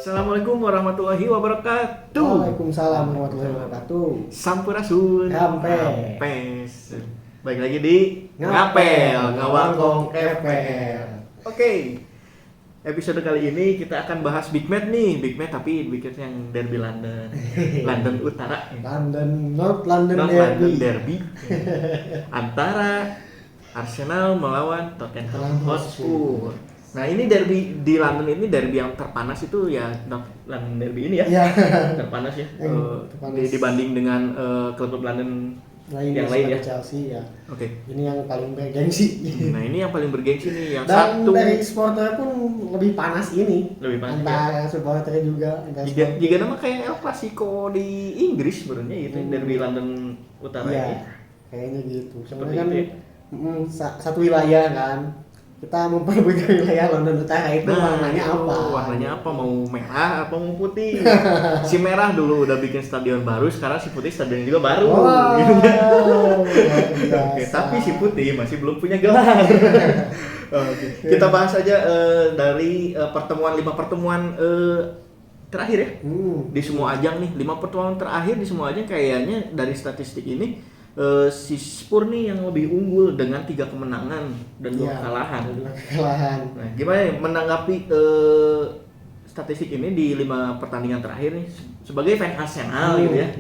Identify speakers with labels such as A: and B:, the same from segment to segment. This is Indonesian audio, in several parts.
A: Assalamualaikum warahmatullahi wabarakatuh.
B: Waalaikumsalam warahmatullahi wabarakatuh.
A: Sampurasun.
B: Ampes.
A: Baik lagi di Ngapel, Ngawangkong FPL. Oke. Episode kali ini kita akan bahas Big Match nih. Big Match tapi Big Match yang derby London. London Utara.
B: North London
A: Derby. Antara Arsenal melawan Tottenham Hotspur. Nah ini derby di London ini derby yang terpanas itu ya London derby ini ya, terpanas ya terpanas. Dibanding dengan klub-klub London yang lain ya.
B: Chelsea ya.
A: Oke.
B: Ini yang paling bergengsi.
A: Nah ini yang paling bergengsi nih yang
B: dan
A: satu.
B: dari supporter pun lebih panas ini.
A: Lebih panas.
B: Antara supporter juga.
A: Juga nama kayak El Clasico di Inggris sebenarnya itu derby London Utara
B: ya,
A: ini.
B: Kayaknya gitu.
A: Seperti
B: kan
A: itu ya.
B: Satu wilayah kan. Kita memperebutkan wilayah London Utara itu warnanya apa?
A: Warnanya apa? Mau merah apa mau putih? Si merah dulu udah bikin stadion baru, sekarang si putih stadion juga baru. Oke, tapi si putih masih belum punya gelar. Oke. Kita bahas aja dari 5 pertemuan terakhir ya. Di semua ajang nih, 5 pertemuan terakhir di semua ajang kayaknya dari statistik ini si Spurs nih yang lebih unggul dengan 3 kemenangan dan 2 kekalahan. Nah, gimana ya menanggapi statistik ini di 5 pertandingan terakhir nih sebagai fan Arsenal gitu ya.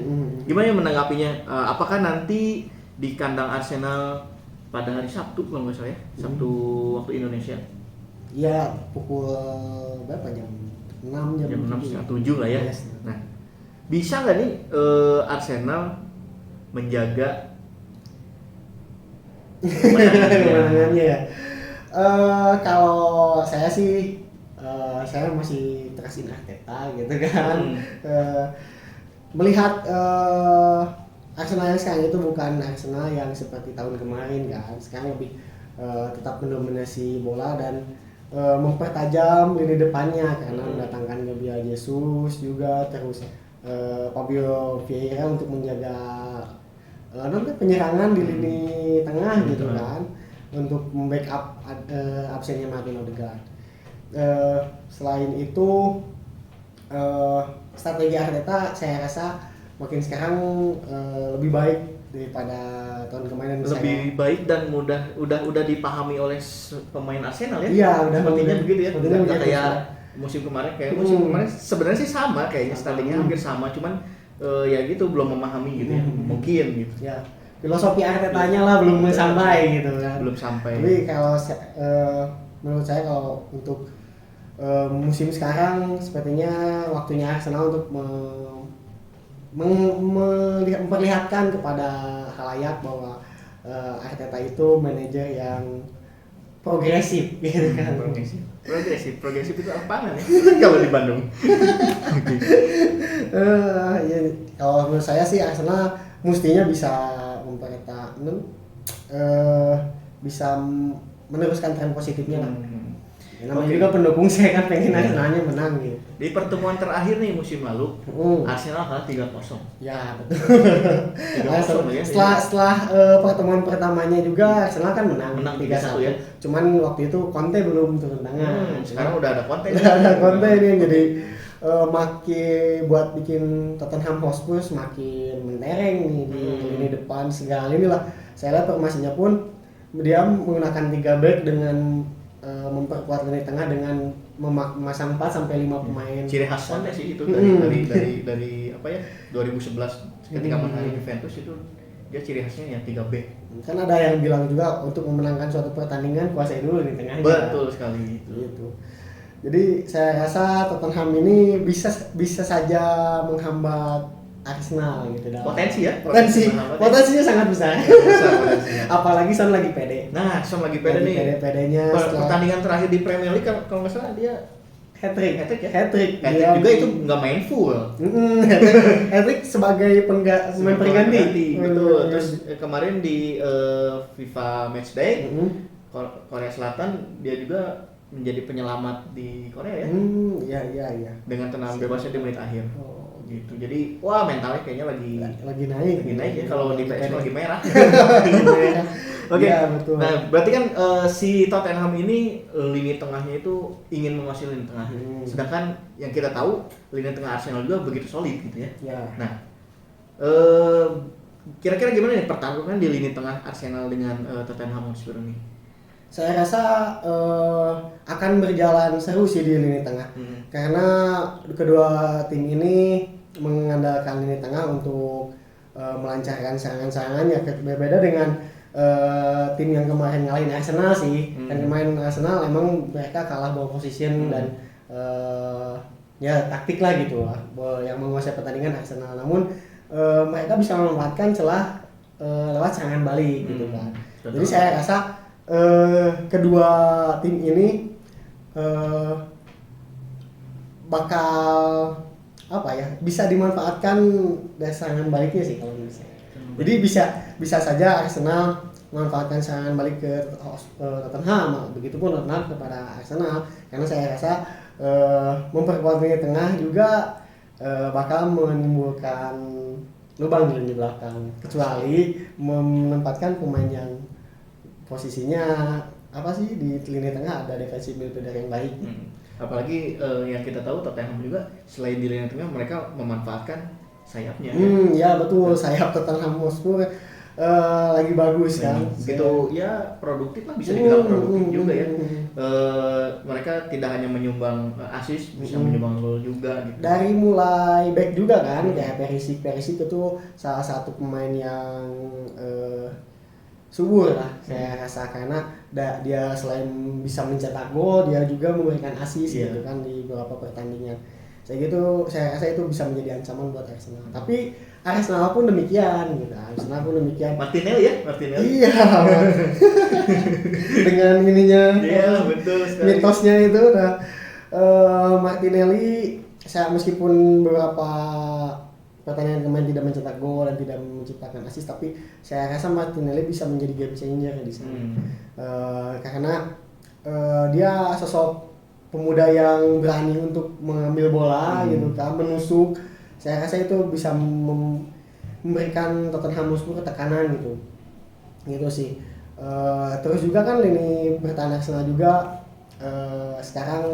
A: Gimana ya menanggapinya? Apakah nanti di kandang Arsenal pada hari Sabtu kalau nggak salah ya, Sabtu waktu Indonesia?
B: Iya, pukul berapa jam 6
A: jam 6:30 lah ya.
B: Yes.
A: Nah, bisa nggak nih Arsenal menjaga
B: kemenangannya ya? Kalau saya sih saya masih trustin Arteta gitu kan. Melihat Arsenal yang sekarang itu bukan Arsenal yang seperti tahun kemarin kan. Sekarang lebih tetap mendominasi bola dan mempertajam lini depannya karena mendatangkan Gabriel Jesus juga, terus Fabio Vieira untuk menjaga penyerangan di lini tengah gitu kan, untuk membackup absennya Martin Odegaard. Selain itu strategi Arteta saya rasa makin sekarang lebih baik daripada tahun kemarin.
A: Lebih baik dan udah dipahami oleh pemain Arsenal ya.
B: Iya,
A: sepertinya begitu ya. Udah kayak musim kemarin sebenarnya sih sama kayaknya, standingnya hampir sama, cuman ya gitu belum memahami gitu ya, mungkin gitu
B: ya, filosofi Artetanya lah belum sampai gitu kan,
A: belum sampai.
B: Tapi kalau menurut saya kalau untuk musim sekarang sepertinya waktunya Arsenal untuk memperlihatkan kepada khalayak bahwa Arteta itu manajer yang progresif gitu kan.
A: Progresif itu apaan ya? Kalau di Bandung.
B: Ya, kalau menurut saya sih Arsenal mestinya bisa bisa meneruskan tren positifnya lah. Namanya juga pendukung, saya kan pengen Arsenalnya menang gitu.
A: Di pertemuan terakhir nih musim lalu, Arsenal kalah 3-0.
B: Ya betul. Setelah pertemuan pertamanya juga Arsenal kan menang 3-1 ya. Cuman waktu itu Conte belum turun tangan.
A: Sekarang udah ada Conte.
B: Udah ada Conte ini, jadi makin buat bikin Tottenham Hotspur makin mentereng nih di lini depan segala inilah. Saya lihat formasinya pun dia menggunakan 3 back dengan memperkuat lini tengah dengan memasang 4 sampai 5 pemain.
A: Ciri khas Conte sih itu dari apa ya, 2011 ketika menang Juventus itu dia ciri khasnya yang 3 back.
B: Kan ada yang bilang juga untuk memenangkan suatu pertandingan kuasai dulu lini tengahnya.
A: Betul sekali
B: gitu. Jadi saya rasa Tottenham ini bisa saja menghambat Arsenal gitu dah. Potensinya sangat besar. Apalagi Son lagi pede.
A: Nah, Son lagi pede nih.
B: Pedenya
A: pertandingan terakhir di Premier League kalau nggak salah dia
B: hat-trick
A: ya? Juga itu nggak main full.
B: Hat-trick sebagai pemain pengganti.
A: Betul. Terus kemarin di FIFA Matchday Korea Selatan dia juga menjadi penyelamat di Korea ya.
B: Iya.
A: Dengan tendangan bebasnya di menit akhir. Gitu. Jadi wah mentalnya kayaknya lagi
B: naik.
A: Lagi naik ya, kalau di PS lagi merah.
B: Oke. Ya, betul.
A: Nah, berarti kan si Tottenham ini lini tengahnya itu ingin menguasai lini tengah. Sedangkan yang kita tahu lini tengah Arsenal juga begitu solid gitu ya.
B: Ya.
A: Nah, kira-kira gimana nih pertarungan di lini tengah Arsenal dengan Tottenham Hotspur ini?
B: Saya rasa akan berjalan seru sih di lini tengah. Karena kedua tim ini mengandalkan lini tengah untuk melancarkan serangan-serangannya. Berbeda dengan tim yang kemarin ngalahin Arsenal sih. Dan kemarin Arsenal emang mereka kalah ball position dan ya taktik lah gitu lah yang menguasai pertandingan Arsenal. Namun mereka bisa memanfaatkan celah lewat serangan balik gitu kan. Jadi saya rasa kedua tim ini bakal apa ya, bisa dimanfaatkan dari serangan baliknya sih kalau menurut saya. Jadi bisa saja Arsenal memanfaatkan serangan balik ke Tottenham, begitupun Tottenham kepada Arsenal, karena saya rasa memperkuat lini tengah juga bakal menimbulkan lubang di belakang, kecuali menempatkan pemain yang posisinya apa sih di lini tengah ada defensive midfielder yang baik.
A: Apalagi yang kita tahu Tottenham juga selain di lini tengah mereka memanfaatkan sayapnya.
B: Ya betul, sayap Tottenham Hotspur lagi bagus kan.
A: Gitu ya, produktif lah, bisa dibilang produktif juga ya. Mereka tidak hanya menyumbang assist, bisa menyumbang gol juga gitu.
B: Dari mulai back juga kan, kayak Perisic itu salah satu pemain yang subur lah saya rasa, karena dia selain bisa mencetak gol, dia juga memberikan assist gitu kan di beberapa pertandingan. Saya rasa itu bisa menjadi ancaman buat Arsenal. Tapi Arsenal pun demikian gitu.
A: Martinelli.
B: Iya. Dengan ininya.
A: Iya, betul sekali.
B: Mitosnya itu Martinelli, saya meskipun beberapa pertandingan kemarin tidak mencetak gol dan tidak menciptakan assist, tapi saya rasa Martinelli bisa menjadi game changer di sana. Karena dia sosok pemuda yang berani untuk mengambil bola gitu kan, menusuk. Saya rasa itu bisa memberikan Tottenham Hotspur tekanan gitu sih. Terus juga kan lini pertahanan Arsenal juga sekarang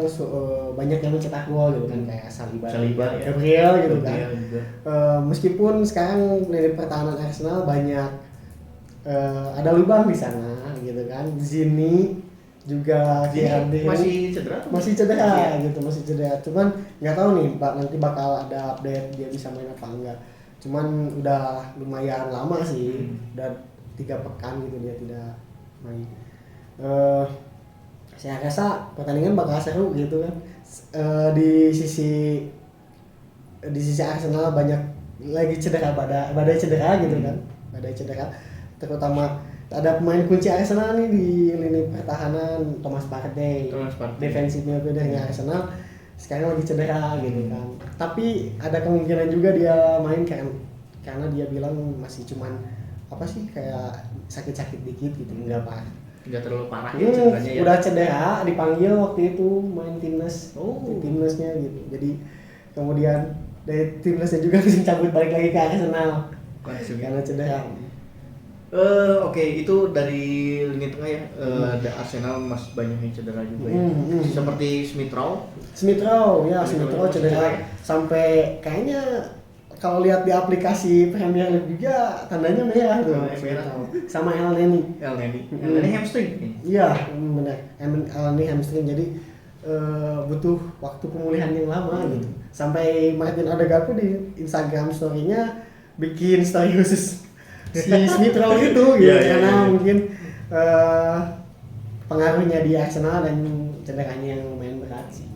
B: banyak yang mencetak gol gitu kan, kayak Saliba
A: ya.
B: Gabriel gitu kan. Meskipun sekarang lini pertahanan Arsenal banyak ada lubang di sana gitu kan. Zini juga
A: masih cedera
B: gitu, masih cedera. Cuman nggak tahu nih Pak, nanti bakal ada update dia bisa main apa enggak. Cuman udah lumayan lama sih, udah 3 pekan gitu dia tidak main. Saya rasa pertandingan bakal seru gitu kan. Di sisi Arsenal banyak lagi cedera, badai cedera gitu kan, badai cedera. Terutama ada pemain kunci Arsenal nih di lini pertahanan, Thomas Partey. Defensive midfieldernya Arsenal sekarang lagi cedera gitu kan. Tapi ada kemungkinan juga dia main karena dia bilang masih cuman apa sih, kayak sakit-sakit dikit gitu, enggak
A: terlalu parah ya cederanya ya.
B: Udah cedera, dipanggil waktu itu main timnas. Timnasnya gitu. Jadi kemudian dari timnasnya juga cabut balik lagi ke Arsenal karena cedera.
A: Oke, itu dari lini tengah ya. Arsenal masih banyak yang cedera juga ya. Seperti Smith Rowe
B: cedera sampai kayaknya kalau lihat di aplikasi Premier League juga tandanya merah tuh. Sama El Neni
A: hamstring.
B: Iya, benar. El Neni hamstring, jadi butuh waktu pemulihan yang lama gitu. Sampai Martin Odegaard pun di Instagram story-nya bikin story khusus si Smith Rowe itu gitu, karena mungkin pengaruhnya di Arsenal dan cederanya yang lumayan berat sih.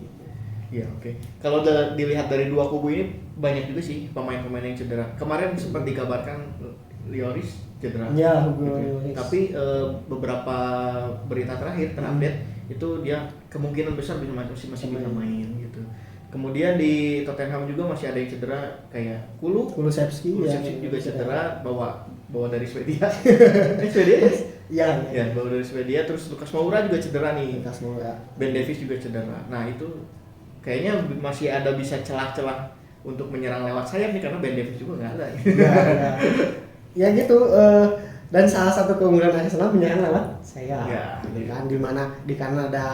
A: Iya, oke. Kalau dilihat dari dua kubu ini banyak juga sih pemain-pemain yang cedera. Kemarin sempat dikabarkan Lloris cedera.
B: Iya, Lloris.
A: Tapi beberapa berita terakhir terupdate itu dia kemungkinan besar masih bisa main gitu. Kemudian di Tottenham juga masih ada yang cedera, kayak
B: Kulusevski
A: juga cedera, bawa dari Swedia.
B: Iya,
A: bawa dari Swedia. Terus Lucas Moura juga cedera nih.
B: Lucas Moura.
A: Ben Davies juga cedera. Nah, itu kayaknya masih ada bisa celah-celah untuk menyerang lewat sayap nih, karena Ben Davies juga nggak ada.
B: Ya gitu. Dan salah satu keunggulan Arsenal menyerang lewat sayap, gitu kan, di mana di kanan ada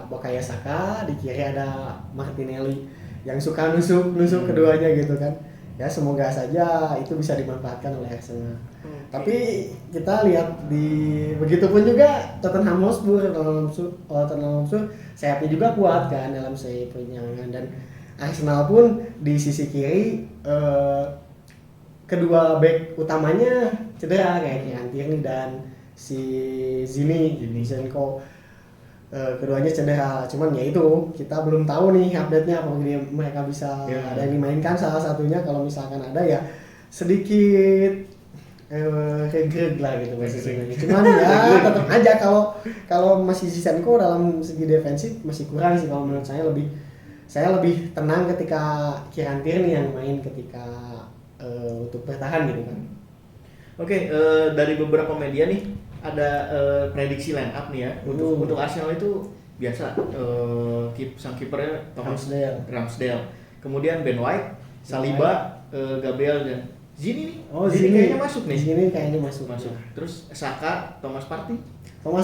B: Bukayo Saka, di kiri ada Martinelli yang suka nusuk keduanya gitu kan. Ya semoga saja itu bisa dimanfaatkan oleh Arsenal. Tapi kita lihat begitupun juga Tottenham Hotspur sayapnya juga kuat kan dalam segi penyerangan, dan Arsenal pun di sisi kiri kedua back utamanya cedera kayak Kieran Tierney dan si Zinchenko, keduanya cedera. Cuman ya itu kita belum tahu nih update-nya apakah mereka bisa ada yang dimainkan. Salah satunya kalau misalkan ada ya sedikit regret lah gitu posisinya. Cuman ya tetap aja kalau masih Zinchenko dalam segi defensif masih kurang sih kalau menurut saya. Lebih tenang ketika Kieran Tierney yang main ketika untuk bertahan gitu kan.
A: Oke, dari beberapa media nih ada prediksi line up nih ya. Untuk Arsenal itu biasa sang kipernya Ramsdale. Kemudian Ben White, Saliba, Gabriel dan Zini nih. Zini kayaknya masuk nih.
B: Zini kayaknya masuk.
A: Terus Saka, Thomas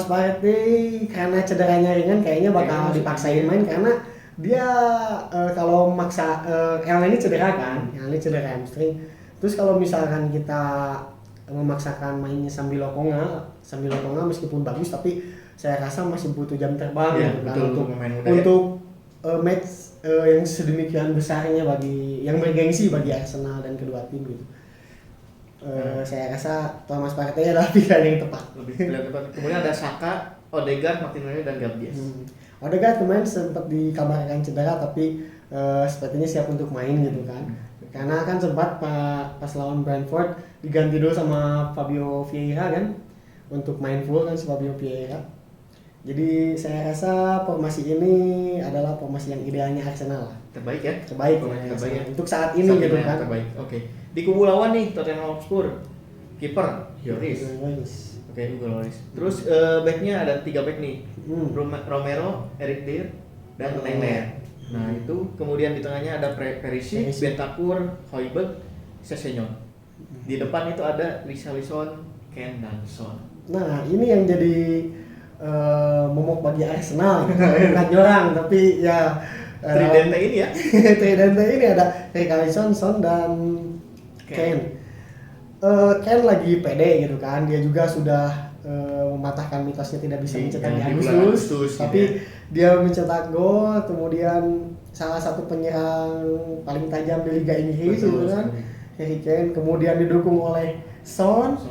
A: Partey karena cederanya ringan kayaknya bakal dipaksain main, karena dia kalau maksa Elneny cedera kan, cedera hamstring. Terus kalau misalkan kita memaksakan mainnya sambil Lokonga meskipun bagus, tapi saya rasa masih butuh jam terbang untuk match yang sedemikian besarnya yang bergengsi bagi Arsenal dan kedua tim gitu. Saya rasa Thomas Partey adalah pilihan yang tepat. Kemudian ada Saka, Odegaard, Martinelli dan Gabriel.
B: Odegaard kemarin sempat dikabarkan cedera, tapi sepertinya siap untuk main gitu kan. Karena kan sempat pas lawan Brentford diganti dulu sama Fabio Vieira kan, untuk main full kan si Fabio Vieira. Jadi saya rasa formasi ini adalah formasi yang idealnya Arsenal.
A: Terbaik ya?
B: Terbaik ya. Untuk saat ini gitu kan.
A: Terbaik. Oke. Di kubu lawan nih Tottenham Hotspur, kiper Lloris. Oke, Hugo Lloris. Terus backnya ada 3 back nih. Romero, Eric Dier, dan Lenglet. Nah itu kemudian di tengahnya ada Perisic, Bentancur, Højbjerg, Sessegnon. Di depan itu ada Richarlison, Kane dan Son. Nah
B: ini yang jadi momok bagi Arsenal, bukan jorang tapi ya
A: Tridente ini ya.
B: Tridente ini ada Richarlison, Son dan Kane. Kane lagi pede gitu kan, dia juga sudah mematahkan mitosnya tidak bisa mencetak di Agustus, tapi dia mencetak gol, kemudian salah satu penyerang paling tajam di Liga Inggris gitu kan, Harry Kane, kemudian didukung oleh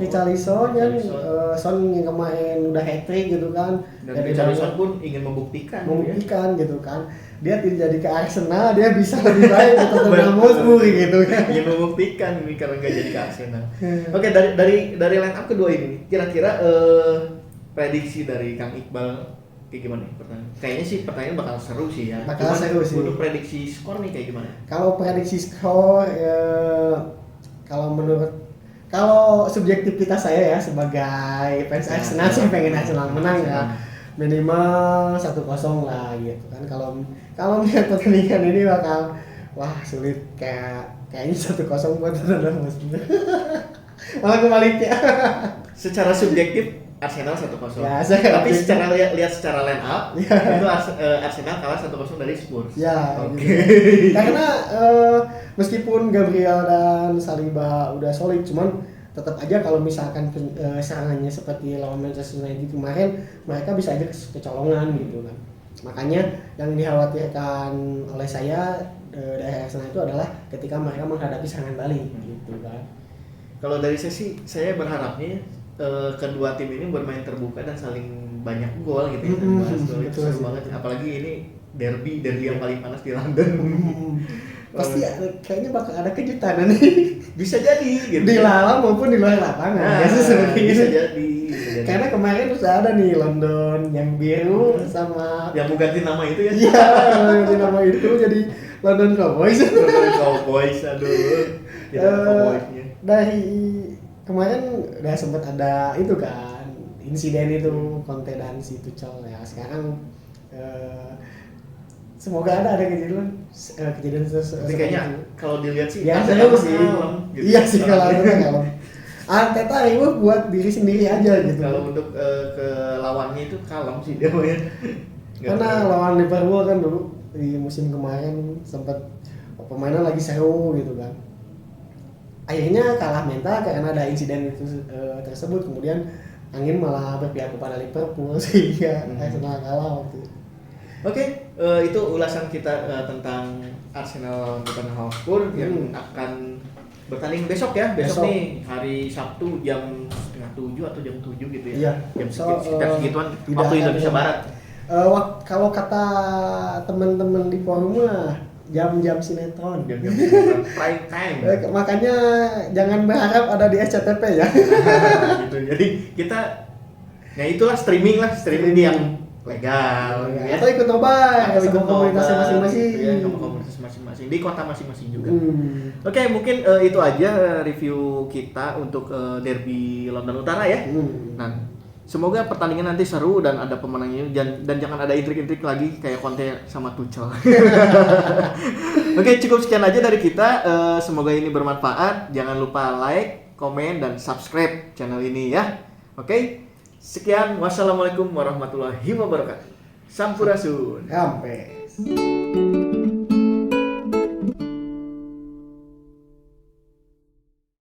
B: Richarlison kan, Son yang kemarin udah hat-trick gitu kan,
A: dan Richarlison pun ingin membuktikan
B: gitu kan, dia tidak jadi ke Arsenal, dia bisa lebih baik ke Tottenham Hotspur gitu kan.
A: Ingin membuktikan nih karena nggak jadi ke Arsenal. Oke, dari line up kedua ini, kira-kira prediksi dari Kang Iqbal kayak gimana nih pertanyaan? Kayaknya sih pertanyaan bakal seru sih ya. Untuk prediksi skor nih kayak gimana?
B: Kalau prediksi skor kalau subjektivitas saya ya sebagai fans Arsenal sih pengen Arsenal menang ya. Minimal 1-0 lah gitu kan. Kalau melihat pertandingan ini bakal sulit, kayaknya 1-0 buat Tottenham Hotspur. Malah kebaliknya.
A: Secara subjektif Arsenal 1-0.
B: Ya,
A: tapi secara lihat secara line up itu Arsenal kalah 1-0 dari Spurs.
B: Ya, oke. Karena meskipun Gabriel dan Saliba udah solid, cuman tetap aja kalau misalkan serangannya seperti lawan Manchester United kemarin, mereka bisa aja kecolongan gitu kan. Makanya yang dikhawatirkan oleh saya dari Arsenal itu adalah ketika mereka menghadapi serangan balik gitu kan.
A: Kalau dari saya berharapnya kedua tim ini bermain terbuka dan saling banyak gol gitu ya. Itu seru banget, apalagi ini derby yang paling panas di London.
B: Pasti kayaknya bakal ada kejutan nih.
A: Bisa jadi gitu.
B: Di dalam maupun di luar lapangan.
A: Bisa jadi.
B: Karena kemarin terus ada nih London yang biru sama
A: yang mau ganti nama itu ya.
B: Iya, ganti nama itu jadi London Cowboys.
A: Aduh. Cowboysnya.
B: Dari kemarin udah sempat ada itu kan insiden itu Conte dan si Tuchel ya. Sekarang semoga ada kejadian
A: Tapi kayaknya kalau dilihat sih
B: ya
A: ada
B: seru
A: yang
B: sih.
A: kalem, gitu.
B: Iya sih kalau Arteta kalem. Arteta itu buat diri sendiri aja gitu.
A: Kalau untuk ke lawannya itu kalem sih dia ya.
B: Karena lawan Liverpool kan dulu di musim kemarin sempat permainan lagi seru gitu kan. Akhirnya kalah mental karena ada insiden itu tersebut, kemudian angin malah berpihak kepada Liverpool sehingga Arsenal kalah waktu itu.
A: Oke, itu ulasan kita tentang Arsenal Tottenham Hotspur yang akan bertanding besok ya. Besok nih hari Sabtu jam 6:30 atau jam 7 gitu ya.
B: Iya.
A: Jam sekitar segituan waktu Indonesia Barat.
B: Kalau kata teman-teman di forum mah jam-jam sinetron.
A: Jam-jam prime time.
B: Makanya jangan berharap ada di SCTV ya.
A: Gitu. Jadi kita ya itulah streaming yang legal
B: ya. Atau ikut nobar di komunitas masing-masing.
A: Ya, komunitas masing-masing di kota masing-masing juga. Oke, mungkin itu aja review kita untuk derby London Utara ya. Nah, semoga pertandingan nanti seru dan ada pemenangnya dan jangan ada intrik-intrik lagi kayak Conte sama Tuchel. Oke, cukup sekian aja dari kita. Semoga ini bermanfaat. Jangan lupa like, komen, dan subscribe channel ini ya. Oke, sekian. Wassalamualaikum warahmatullahi wabarakatuh. Sampurasun.
B: Sampai.